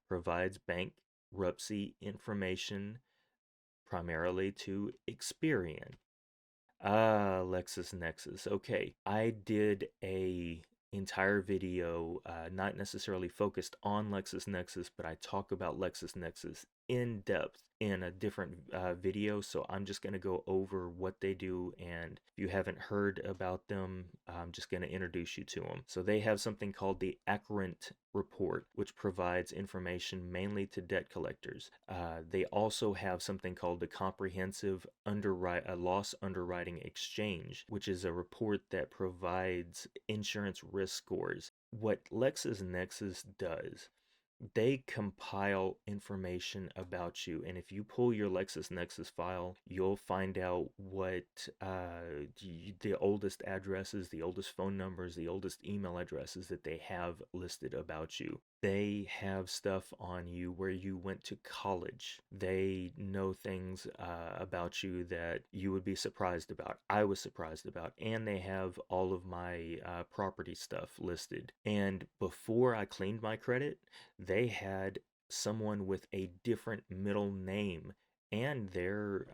provides bankruptcy information primarily to Experian. LexisNexis. Okay, I did a entire video, not necessarily focused on LexisNexis, but I talk about LexisNexis in depth in a different video, so I'm just going to go over what they do, and if you haven't heard about them, I'm just going to introduce you to them. So they have something called the Accurate Report, which provides information mainly to debt collectors. They also have something called the Comprehensive Loss Underwriting Exchange, which is a report that provides insurance risk scores. What LexisNexis does, they compile information about you, and if you pull your LexisNexis file, you'll find out what the oldest addresses, the oldest phone numbers, the oldest email addresses that they have listed about you. They have stuff on you where you went to college. They know things about you that you would be surprised about. I was surprised about. And they have all of my property stuff listed. And before I cleaned my credit, they had someone with a different middle name and their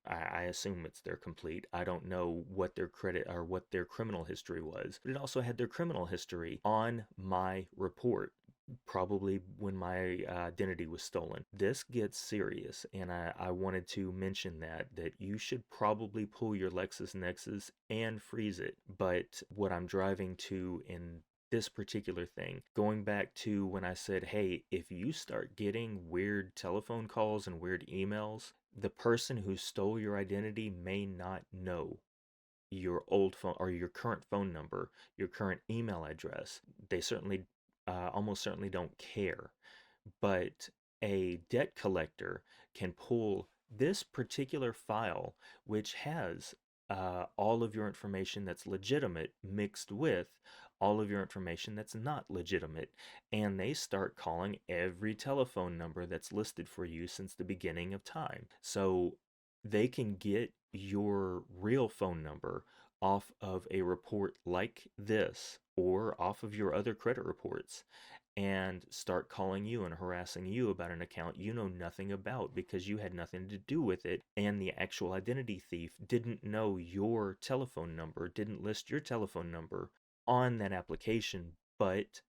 I assume it's their complete. I don't know what their credit or what their criminal history was, but it also had their criminal history on my report, probably when my identity was stolen. This gets serious, and I wanted to mention that you should probably pull your LexisNexis and freeze it. But what I'm driving to in this particular thing, going back to when I said, hey, if you start getting weird telephone calls and weird emails, the person who stole your identity may not know your old phone or your current phone number, your current email address. They certainly, almost certainly don't care. But a debt collector can pull this particular file, which has all of your information that's legitimate mixed with all of your information that's not legitimate, and they start calling every telephone number that's listed for you since the beginning of time. So they can get your real phone number off of a report like this or off of your other credit reports and start calling you and harassing you about an account you know nothing about because you had nothing to do with it, and the actual identity thief didn't know your telephone number, didn't list your telephone number on that application, but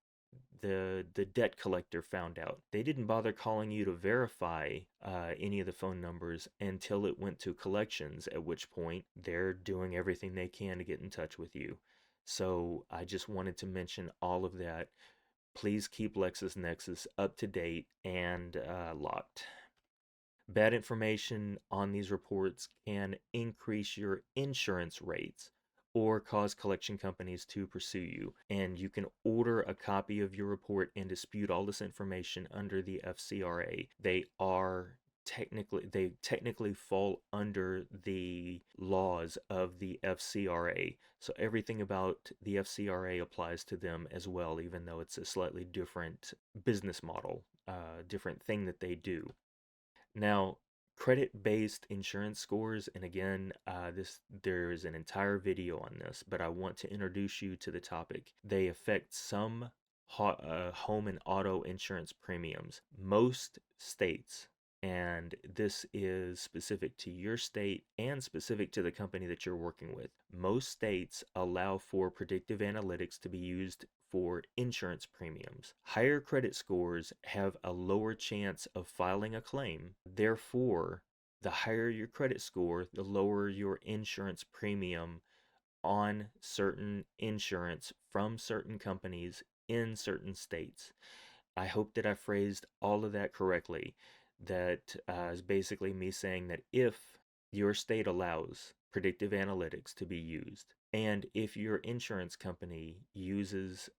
the debt collector found out. They didn't bother calling you to verify any of the phone numbers until it went to collections, at which point they're doing everything they can to get in touch with you. So I just wanted to mention all of that. Please keep LexisNexis up to date and locked. Bad information on these reports can increase your insurance rates or cause collection companies to pursue you. And you can order a copy of your report and dispute all this information under the FCRA. They are technically fall under the laws of the FCRA. So everything about the FCRA applies to them as well, even though it's a slightly different business model, different thing that they do. Now, credit-based insurance scores, and again, there's an entire video on this, but I want to introduce you to the topic. They affect some home and auto insurance premiums. Most states, and this is specific to your state and specific to the company that you're working with, most states allow for predictive analytics to be used for insurance premiums. Higher credit scores have a lower chance of filing a claim. Therefore, the higher your credit score, the lower your insurance premium on certain insurance from certain companies in certain states. I hope that I phrased all of that correctly. That is basically me saying that if your state allows predictive analytics to be used, and if your insurance company uses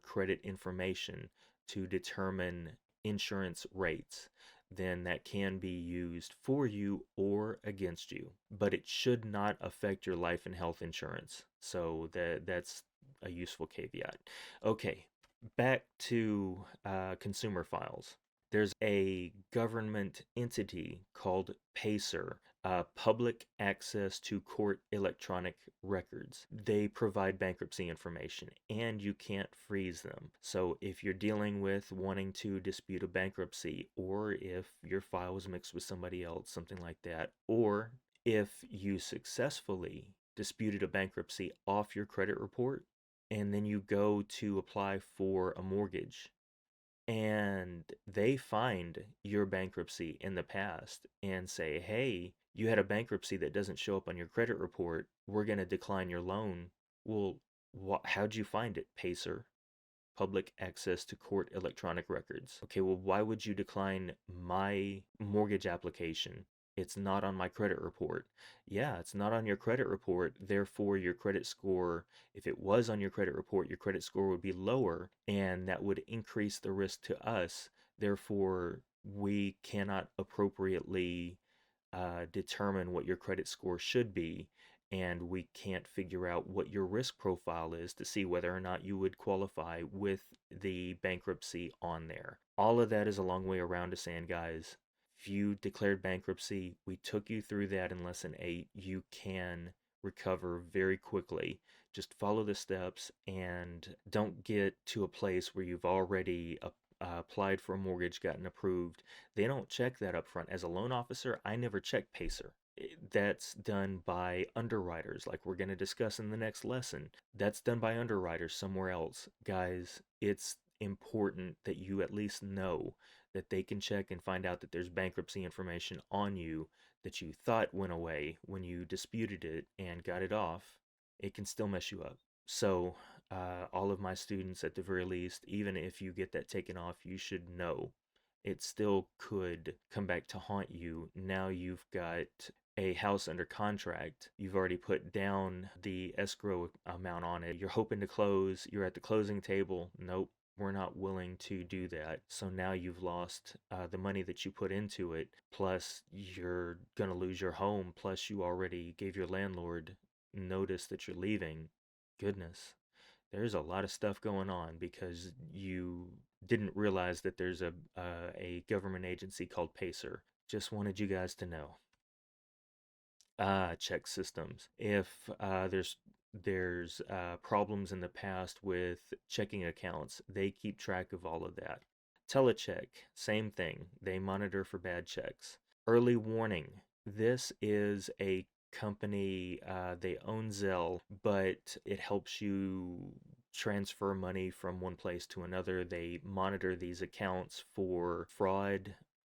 credit information to determine insurance rates, then that can be used for you or against you. But it should not affect your life and health insurance. So that's a useful caveat. Okay, back to consumer files. There's a government entity called PACER, Public Access to Court Electronic Records. They provide bankruptcy information and you can't freeze them. So if you're dealing with wanting to dispute a bankruptcy, or if your file was mixed with somebody else, something like that, or if you successfully disputed a bankruptcy off your credit report, and then you go to apply for a mortgage and they find your bankruptcy in the past and say, hey, you had a bankruptcy that doesn't show up on your credit report, we're going to decline your loan. Well, how'd you find it, Pacer? Public access to court electronic records. Okay, well, why would you decline my mortgage application? It's not on my credit report. Yeah, it's not on your credit report. Therefore, your credit score, if it was on your credit report, your credit score would be lower, and that would increase the risk to us. Therefore, we cannot appropriately determine what your credit score should be, and we can't figure out what your risk profile is to see whether or not you would qualify with the bankruptcy on there. All of that is a long way around to saying, guys, if you declared bankruptcy, we took you through that in lesson 8, you can recover very quickly. Just follow the steps and don't get to a place where you've already applied for a mortgage, gotten approved. They don't check that up front. As a loan officer, I never check PACER. That's done by underwriters, like we're going to discuss in the next lesson. That's done by underwriters somewhere else. Guys, it's important that you at least know that they can check and find out that there's bankruptcy information on you that you thought went away when you disputed it and got it off. It can still mess you up. So, all of my students, at the very least, even if you get that taken off, you should know it still could come back to haunt you. Now you've got a house under contract. You've already put down the escrow amount on it. You're hoping to close. You're at the closing table. Nope, we're not willing to do that. So now you've lost the money that you put into it. Plus, you're going to lose your home. Plus, you already gave your landlord notice that you're leaving. Goodness, there's a lot of stuff going on because you didn't realize that there's a government agency called PACER. Just wanted you guys to know. Check systems. If there's problems in the past with checking accounts, they keep track of all of that. Telecheck, same thing. They monitor for bad checks. Early warning. This is a company, they own Zelle, but it helps you transfer money from one place to another. They monitor these accounts for fraud.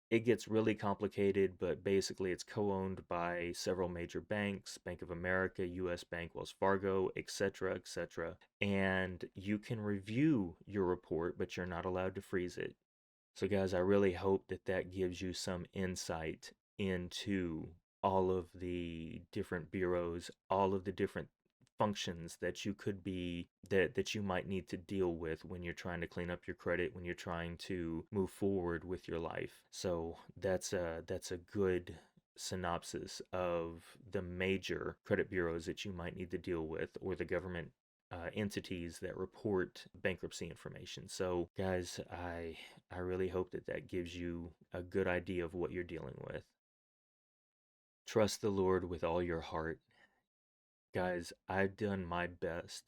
It gets really complicated, but basically it's co-owned by several major banks, Bank of America, US Bank, Wells Fargo, etc., etc. And you can review your report, but you're not allowed to freeze it. So guys, I really hope that that gives you some insight into all of the different bureaus, all of the different functions that you could be that you might need to deal with when you're trying to clean up your credit, when you're trying to move forward with your life. So that's a good synopsis of the major credit bureaus that you might need to deal with, or the government entities that report bankruptcy information. So, guys, I really hope that that gives you a good idea of what you're dealing with. Trust the Lord with all your heart. Guys, I've done my best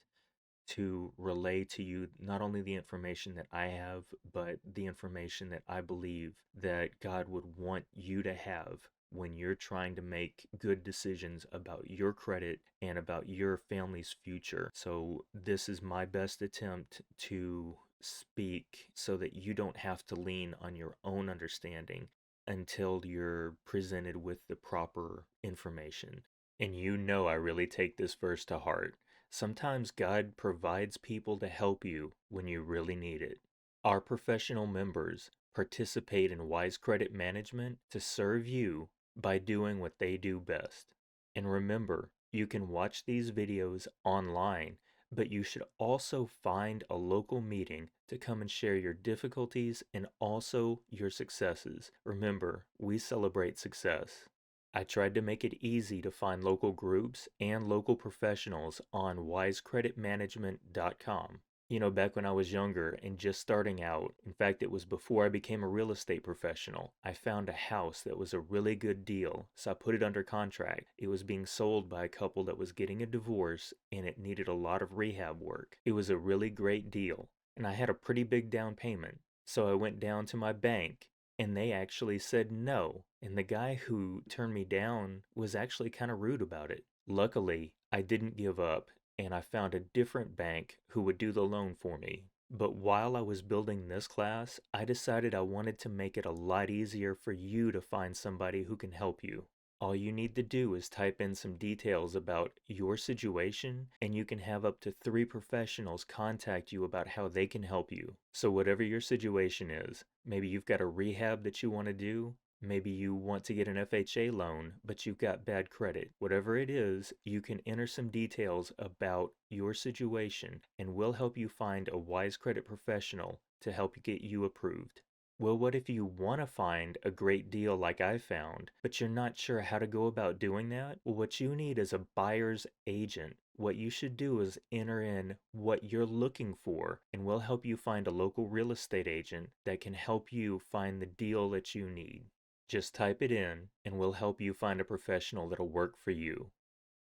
to relay to you not only the information that I have, but the information that I believe that God would want you to have when you're trying to make good decisions about your credit and about your family's future. So, this is my best attempt to speak so that you don't have to lean on your own understanding until you're presented with the proper information. And you know, I really take this verse to heart. Sometimes God provides people to help you when you really need it. Our professional members participate in wise credit management to serve you by doing what they do best. And remember, you can watch these videos online, but you should also find a local meeting to come and share your difficulties and also your successes. Remember, we celebrate success. I tried to make it easy to find local groups and local professionals on wisecreditmanagement.com. You know, back when I was younger and just starting out, in fact, it was before I became a real estate professional, I found a house that was a really good deal, so I put it under contract. It was being sold by a couple that was getting a divorce and it needed a lot of rehab work. It was a really great deal, and I had a pretty big down payment. So I went down to my bank and they actually said no. And the guy who turned me down was actually kind of rude about it. Luckily, I didn't give up and I found a different bank who would do the loan for me. But while I was building this class, I decided I wanted to make it a lot easier for you to find somebody who can help you. All you need to do is type in some details about your situation, and you can have up to 3 professionals contact you about how they can help you. So, whatever your situation is, maybe you've got a rehab that you want to do, maybe you want to get an FHA loan, but you've got bad credit. Whatever it is, you can enter some details about your situation, and we'll help you find a wise credit professional to help get you approved. Well, what if you want to find a great deal like I found, but you're not sure how to go about doing that? Well, what you need is a buyer's agent. What you should do is enter in what you're looking for, and we'll help you find a local real estate agent that can help you find the deal that you need. Just type it in, and we'll help you find a professional that'll work for you.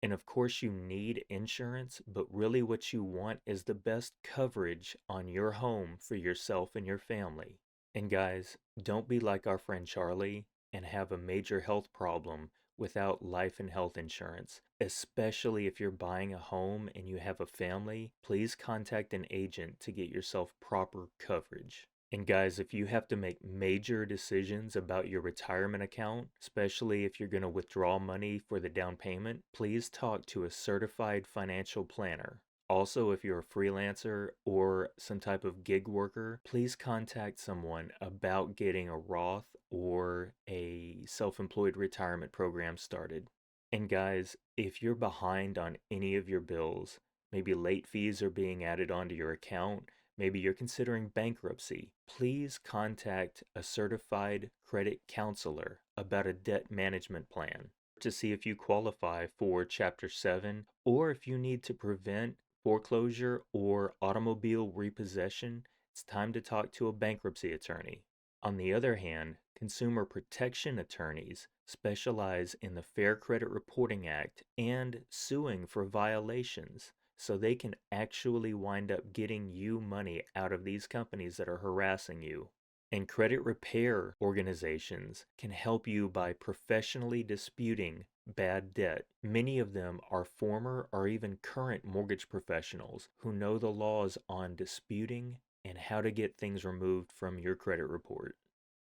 And of course, you need insurance, but really what you want is the best coverage on your home for yourself and your family. And guys, don't be like our friend Charlie and have a major health problem without life and health insurance. Especially if you're buying a home and you have a family, please contact an agent to get yourself proper coverage. And guys, if you have to make major decisions about your retirement account, especially if you're going to withdraw money for the down payment, please talk to a certified financial planner. Also, if you're a freelancer or some type of gig worker, please contact someone about getting a Roth or a self-employed retirement program started. And guys, if you're behind on any of your bills, maybe late fees are being added onto your account, maybe you're considering bankruptcy, please contact a certified credit counselor about a debt management plan to see if you qualify for Chapter 7 or if you need to prevent foreclosure or automobile repossession. It's time to talk to a bankruptcy attorney. On the other hand, consumer protection attorneys specialize in the Fair Credit Reporting Act and suing for violations, so they can actually wind up getting you money out of these companies that are harassing you. And credit repair organizations can help you by professionally disputing bad debt. Many of them are former or even current mortgage professionals who know the laws on disputing and how to get things removed from your credit report.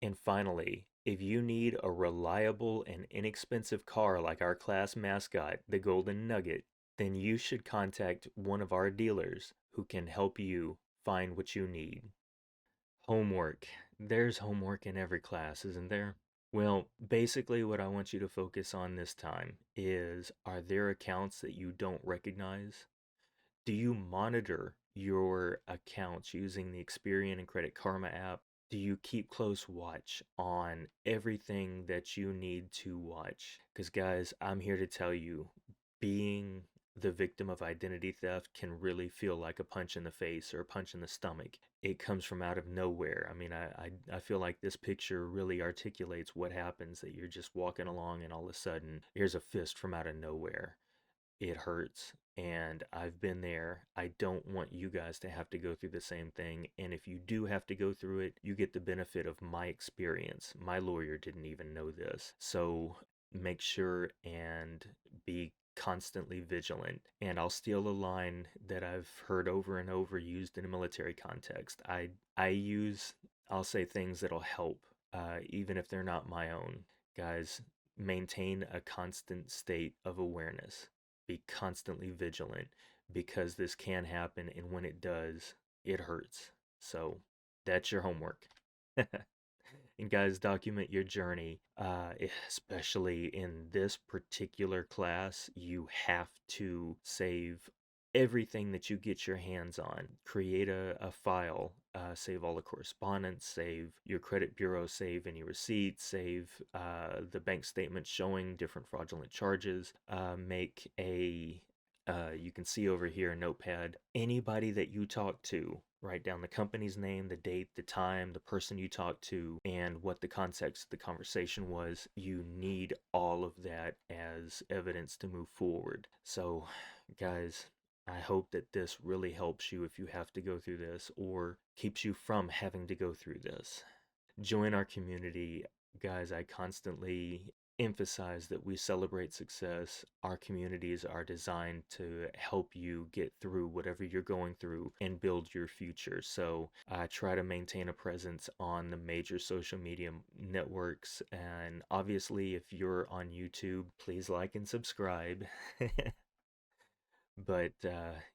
And finally, if you need a reliable and inexpensive car like our class mascot, the Golden Nugget, then you should contact one of our dealers who can help you find what you need. Homework. There's homework in every class, isn't there? Well, basically, what I want you to focus on this time is, are there accounts that you don't recognize? Do you monitor your accounts using the Experian and Credit Karma app? Do you keep close watch on everything that you need to watch? Because, guys, I'm here to tell you, being the victim of identity theft can really feel like a punch in the face or a punch in the stomach. It comes from out of nowhere. I mean, I feel like this picture really articulates what happens, that you're just walking along and all of a sudden, here's a fist from out of nowhere. It hurts, and I've been there. I don't want you guys to have to go through the same thing. And if you do have to go through it, you get the benefit of my experience. My lawyer didn't even know this. So make sure and be constantly vigilant. And I'll steal a line that I've heard over and over used in a military context. I'll say things that'll help, even if they're not my own. Guys, maintain a constant state of awareness. Be constantly vigilant, because this can happen, and when it does, it hurts. So that's your homework. And guys, document your journey. Especially in this particular class, you have to save everything that you get your hands on. Create a file, save all the correspondence, save your credit bureau, save any receipts, save the bank statement showing different fraudulent charges. Make a You can see over here a notepad. Anybody that you talk to, write down the company's name, the date, the time, the person you talked to, and what the context of the conversation was. You need all of that as evidence to move forward. So, guys, I hope that this really helps you if you have to go through this, or keeps you from having to go through this. Join our community. Guys, I constantly emphasize that we celebrate success. Our communities are designed to help you get through whatever you're going through and build your future. So I try to maintain a presence on the major social media networks. And obviously, if you're on YouTube, please like and subscribe. But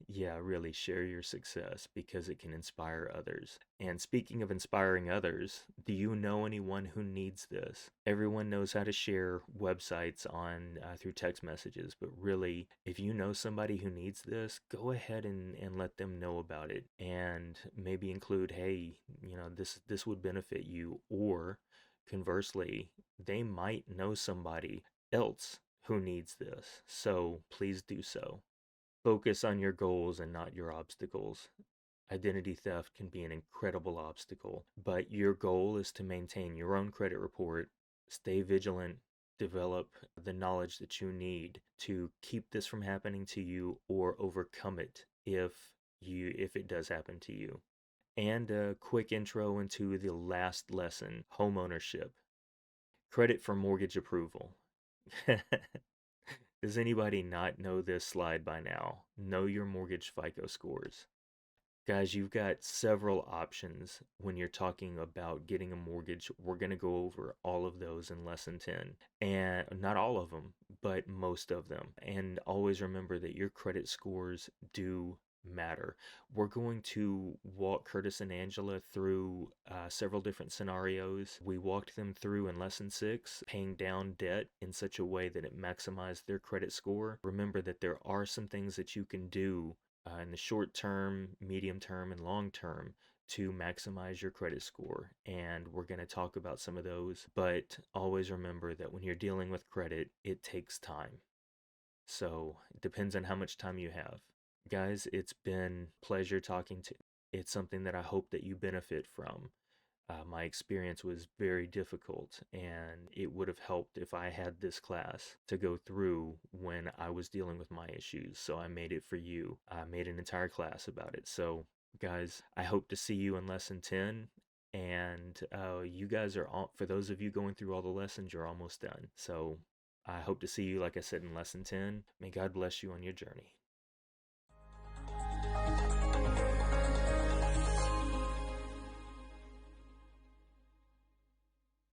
yeah, really share your success, because it can inspire others. And speaking of inspiring others, do you know anyone who needs this? Everyone knows how to share websites on through text messages, but really, if you know somebody who needs this, go ahead and let them know about it, and maybe include, hey, this would benefit you, or conversely, they might know somebody else who needs this. So please do so. Focus on your goals and not your obstacles. Identity theft can be an incredible obstacle, but your goal is to maintain your own credit report, stay vigilant, develop the knowledge that you need to keep this from happening to you, or overcome it if it does happen to you. And a quick intro into the last lesson, homeownership. Credit for mortgage approval. Does anybody not know this slide by now? Know your mortgage FICO scores. Guys, you've got several options when you're talking about getting a mortgage. We're going to go over all of those in lesson 10. And not all of them, but most of them. And always remember that your credit scores do matter. We're going to walk Curtis and Angela through several different scenarios. We walked them through in lesson 6, paying down debt in such a way that it maximized their credit score. Remember that there are some things that you can do in the short term, medium term, and long term to maximize your credit score. And we're going to talk about some of those. But always remember that when you're dealing with credit, it takes time. So it depends on how much time you have. Guys, it's been pleasure talking to. It's something that I hope that you benefit from. My experience was very difficult, and it would have helped if I had this class to go through when I was dealing with my issues. So I made it for you. I made an entire class about it. So, guys, I hope to see you in lesson 10. And you guys are all, for those of you going through all the lessons, you're almost done. So I hope to see you, like I said, in lesson 10. May God bless you on your journey.